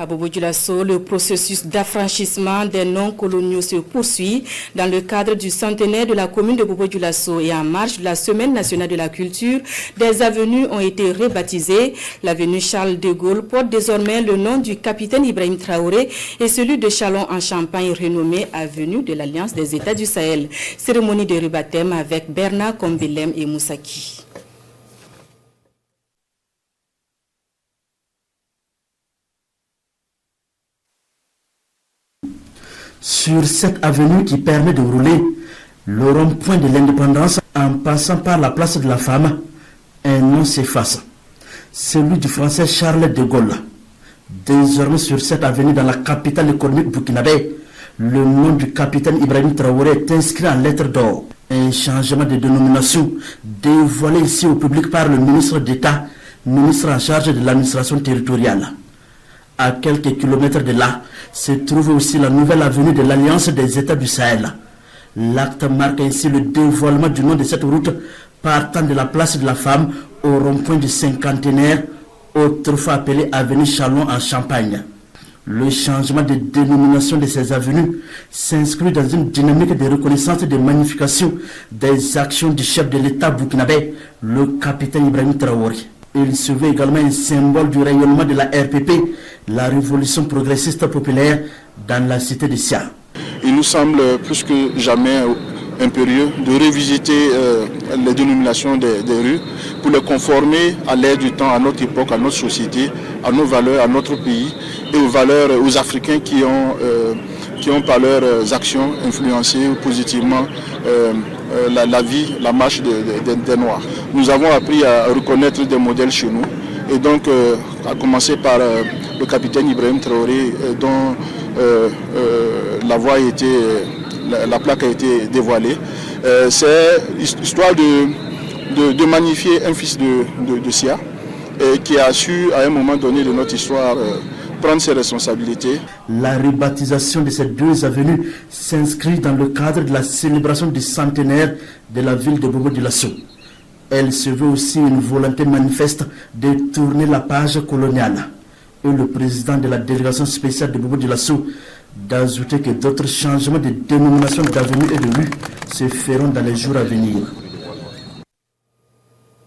À Bobo-Dioulasso, le processus d'affranchissement des noms coloniaux se poursuit dans le cadre du centenaire de la commune de Bobo-Dioulasso et en marge de la Semaine nationale de la culture. Des avenues ont été rebaptisées. L'avenue Charles de Gaulle porte désormais le nom du capitaine Ibrahim Traoré et celui de Chalon en Champagne renommé avenue de l'Alliance des États du Sahel. Cérémonie de rebaptême avec Bernard Kombelem et Moussaki. Sur cette avenue qui permet de rouler le rond-point de l'indépendance en passant par la place de la femme, un nom s'efface, celui du français Charles de Gaulle. Désormais sur cette avenue dans la capitale économique burkinabé, le nom du capitaine Ibrahim Traoré est inscrit en lettres d'or. Un changement de dénomination dévoilé ici au public par le ministre d'État, ministre en charge de l'administration territoriale. À quelques kilomètres de là, se trouve aussi la nouvelle avenue de l'Alliance des États du Sahel. L'acte marque ainsi le dévoilement du nom de cette route partant de la place de la femme au rond-point du cinquantenaire, autrefois appelé avenue Chalon en Champagne. Le changement de dénomination de ces avenues s'inscrit dans une dynamique de reconnaissance et de magnification des actions du chef de l'État burkinabé, le capitaine Ibrahim Traoré. Il se veut également un symbole du rayonnement de la RPP, la révolution progressiste populaire dans la cité de Sia. Il nous semble plus que jamais impérieux de revisiter les dénominations des rues pour les conformer à l'ère du temps, à notre époque, à notre société, à nos valeurs, à notre pays et aux valeurs, aux Africains qui ont par leurs actions influencé positivement la vie, la marche des Noirs. Nous avons appris à reconnaître des modèles chez nous et donc à commencer par le capitaine Ibrahim Traoré dont la plaque a été dévoilée. C'est histoire de magnifier un fils de Sia qui a su à un moment donné de notre histoire prendre ses responsabilités. La rebaptisation de ces deux avenues s'inscrit dans le cadre de la célébration du centenaire de la ville de Bobo-Dioulasso. Elle se veut aussi une volonté manifeste de tourner la page coloniale. Et le président de la délégation spéciale de Bobo-Dioulasso d'ajouter que d'autres changements de dénomination d'avenues et de rues se feront dans les jours à venir.